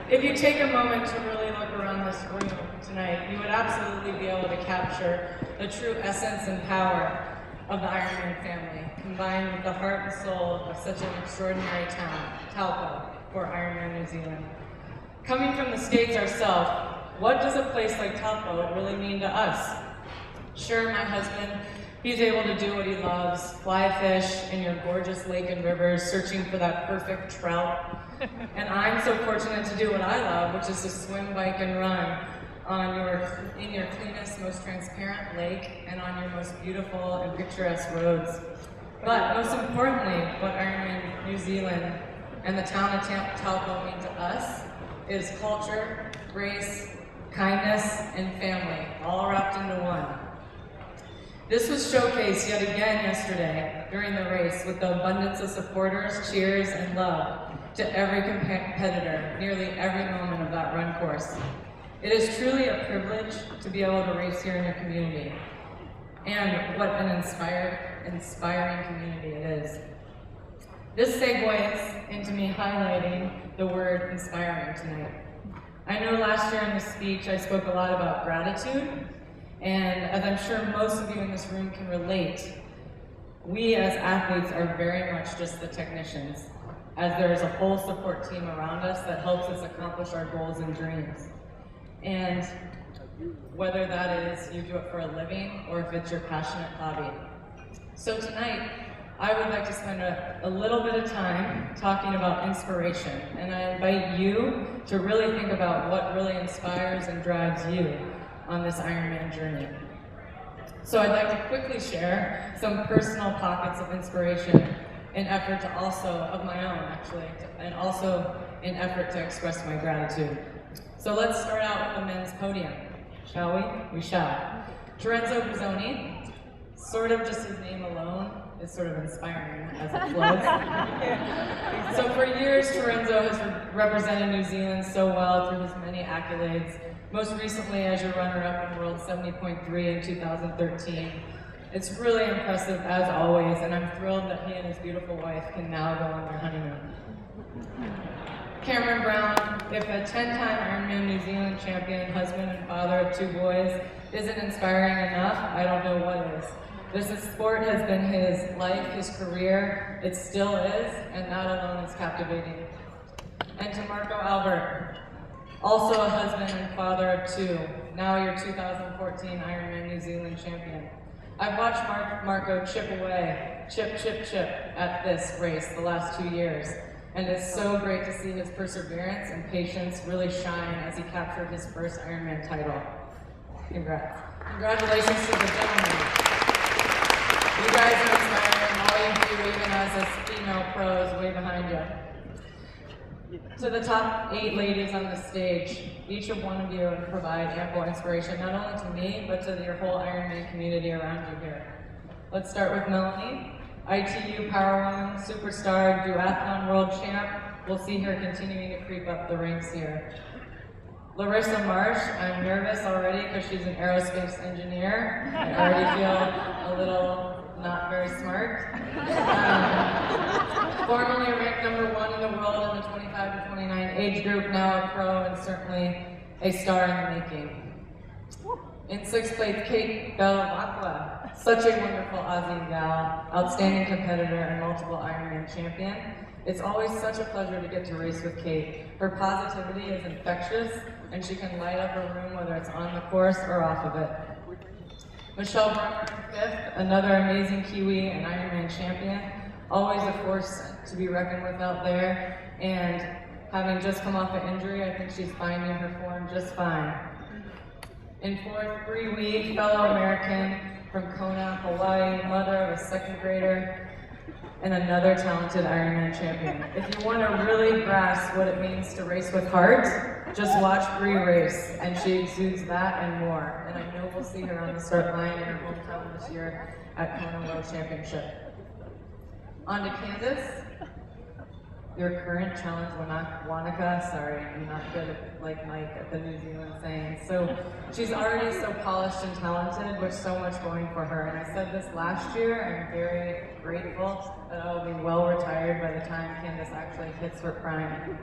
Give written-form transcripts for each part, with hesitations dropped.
If you take a moment to really look around this room tonight, you would absolutely be able to capture the true essence and power of the Ironman family, combined with the heart and soul of such an extraordinary town, Taupo, for Ironman New Zealand. Coming from the States ourselves, what does a place like Taupo really mean to us? Sure, my husband, he's able to do what he loves, fly fish in your gorgeous lake and rivers, searching for that perfect trout. And I'm so fortunate to do what I love, which is to swim, bike, and run in your cleanest, most transparent lake and on your most beautiful and picturesque roads. But most importantly, what Ironman New Zealand and the town of Taupo mean to us is culture, grace, kindness, and family, all wrapped into one. This was showcased yet again yesterday during the race with the abundance of supporters, cheers, and love to every competitor, nearly every moment of that run course. It is truly a privilege to be able to race here in your community, and what an inspiring community it is. This segues into me highlighting the word inspiring tonight. I know last year in the speech I spoke a lot about gratitude, and as I'm sure most of you in this room can relate, we as athletes are very much just the technicians, as there is a whole support team around us that helps us accomplish our goals and dreams. And whether that is you do it for a living or if it's your passionate hobby. So tonight, I would like to spend a little bit of time talking about inspiration, and I invite you to really think about what really inspires and drives you on this Ironman journey. So I'd like to quickly share some personal pockets of inspiration in effort to of my own actually, and also in effort to express my gratitude. So let's start out with the men's podium, shall we? We shall. Lorenzo Bizzoni, sort of just his name alone is sort of inspiring as it flows. So for years, Lorenzo has represented New Zealand so well through his many accolades, most recently as your runner-up in World 70.3 in 2013. It's really impressive as always, and I'm thrilled that he and his beautiful wife can now go on their honeymoon. Cameron Brown, if a 10-time Ironman New Zealand champion, husband and father of 2 boys isn't inspiring enough, I don't know what is. This sport has been his life, his career, it still is, and that alone is captivating. And to Marco Albert, also a husband and father of 2, now your 2014 Ironman New Zealand champion. I've watched Marco chip away, chip at this race the last 2 years. And it's so great to see his perseverance and patience really shine as he captured his first Ironman title. Congrats. Congratulations to the gentlemen. You guys are inspiring, all you do, even as a female pro, is way behind you. To the top 8 ladies on the stage, each one of you provide ample inspiration, not only to me, but to your whole Ironman community around you here. Let's start with Melanie. ITU Powerwoman, superstar, duathlon world champ. We'll see her continuing to creep up the ranks here. Larissa Marsh, I'm nervous already because she's an aerospace engineer. I already feel a little not very smart. Formerly ranked #1 in the world in the 25 to 29 age group, now a pro and certainly a star in the making. In 6th place, Kate Bellavacqua, such a wonderful Aussie gal, outstanding competitor and multiple Ironman champion. It's always such a pleasure to get to race with Kate. Her positivity is infectious, and she can light up a room whether it's on the course or off of it. Michelle Brunner, 5th, another amazing Kiwi and Ironman champion, always a force to be reckoned with out there, and having just come off an injury, I think she's finding her form just fine. In 4th, Bree Weed, fellow American from Kona, Hawaii, mother of a 2nd grader, and another talented Ironman champion. If you want to really grasp what it means to race with heart, just watch Bree race, and she exudes that and more. And I know we'll see her on the start line in her hometown this year at Kona World Championship. On to Kansas. your current challenge, Wanaka, sorry, I'm not good at, like Mike at the New Zealand saying. So she's already so polished and talented with so much going for her. And I said this last year, I'm very grateful that I'll be well retired by the time Candace actually hits her prime.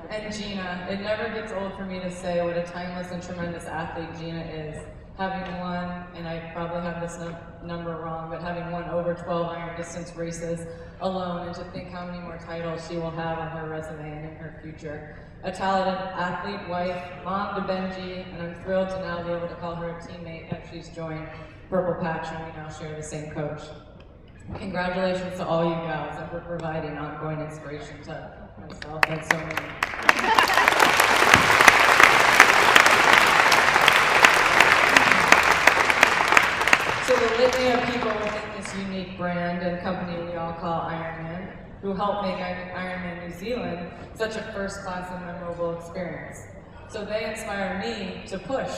And Gina, it never gets old for me to say what a timeless and tremendous athlete Gina is. Having won, and I probably have this number wrong, but having won over 12 iron distance races alone, and to think how many more titles she will have on her resume and in her future. A talented athlete, wife, mom to Benji, and I'm thrilled to now be able to call her a teammate as she's joined Purple Patch and we now share the same coach. Congratulations to all you gals and for providing ongoing inspiration to myself and so many. So the litany of people within this unique brand and company we all call Ironman, who helped make Ironman New Zealand such a first-class and memorable experience. So they inspire me to push,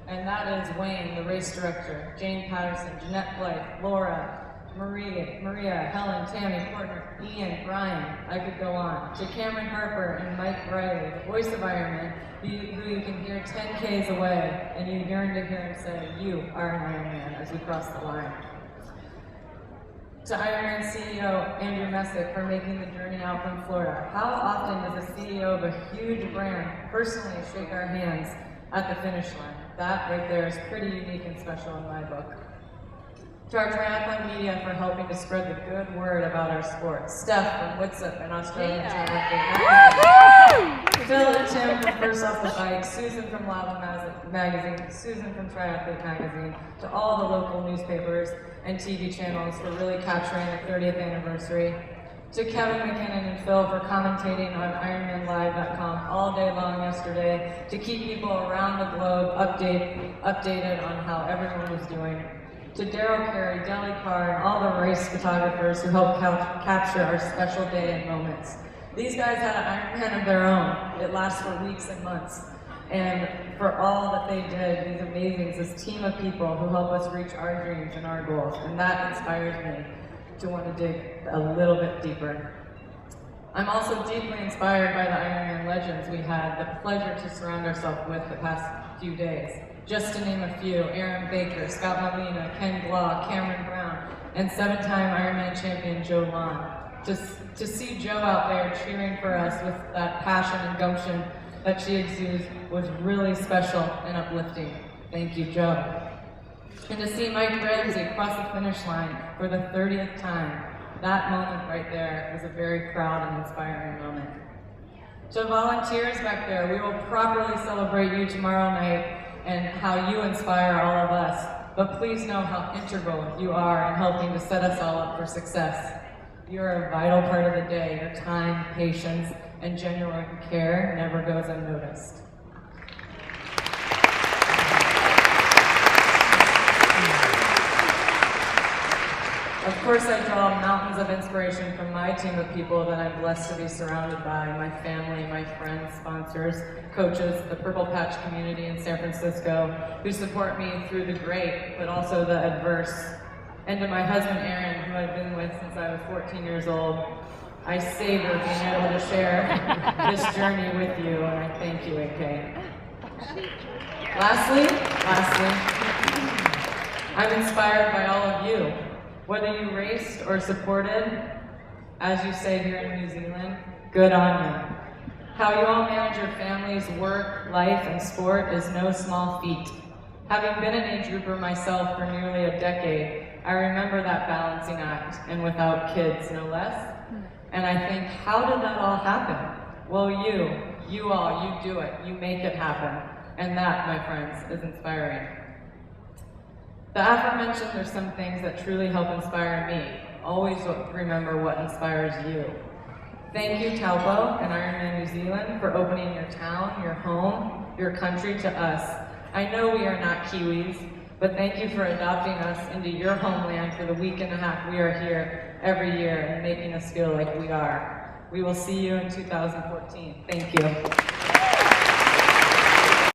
and that is Wayne, the race director, Jane Patterson, Jeanette Blythe, Laura, Maria, Helen, Tammy, Portner, Ian, Brian, I could go on, to Cameron Harper and Mike Riley, the voice of Ironman, who you can hear 10 Ks away, and you yearn to hear him say, you are an Ironman, as we cross the line. To Ironman CEO Andrew Messick for making the journey out from Florida. How often does a CEO of a huge brand personally shake our hands at the finish line? That right there is pretty unique and special in my book. To our triathlon media for helping to spread the good word about our sport. Steph from Witsup and Australian Triathlete Magazine. Phil and Tim from First Off the Bike. Susan from Lava Magazine. Susan from Triathlete Magazine. To all the local newspapers and TV channels for really capturing the 30th anniversary. To Kevin McKinnon and Phil for commentating on IronmanLive.com all day long yesterday to keep people around the globe updated on how everyone was doing. To Daryl Carey, Deli Carr, and all the race photographers who helped capture our special day and moments. These guys had an Ironman of their own. It lasts for weeks and months. And for all that they did, these amazings, this team of people who help us reach our dreams and our goals. And that inspires me to want to dig a little bit deeper. I'm also deeply inspired by the Ironman legends we had the pleasure to surround ourselves with the past few days. Just to name a few, Aaron Baker, Scott Molina, Ken Glaw, Cameron Brown, and 7-time Ironman champion Joe Long. To see Joe out there cheering for us with that passion and gumption that she exudes was really special and uplifting. Thank you, Joe. And to see Mike Ramsey cross the finish line for the 30th time, that moment right there was a very proud and inspiring moment. To volunteers back there, we will properly celebrate you tomorrow night and how you inspire all of us. But please know how integral you are in helping to set us all up for success. You're a vital part of the day. Your time, patience, and genuine care never goes unnoticed. Of course, I draw mountains of inspiration from my team of people that I'm blessed to be surrounded by, my family, my friends, sponsors, coaches, the Purple Patch community in San Francisco, who support me through the great, but also the adverse. And to my husband, Aaron, who I've been with since I was 14 years old, I savor being able to share this journey with you, and I thank you, AK. Lastly, I'm inspired by all of you. Whether you raced or supported, as you say here in New Zealand, good on you. How you all manage your family's work, life, and sport is no small feat. Having been an age grouper myself for nearly a decade, I remember that balancing act, and without kids, no less. And I think, how did that all happen? Well, you all, you do it, you make it happen. And that, my friends, is inspiring. The aforementioned are some things that truly help inspire me. Always remember what inspires you. Thank you, Taupo and Ironman New Zealand, for opening your town, your home, your country to us. I know we are not Kiwis, but thank you for adopting us into your homeland for the week and a half we are here every year and making us feel like we are. We will see you in 2014. Thank you.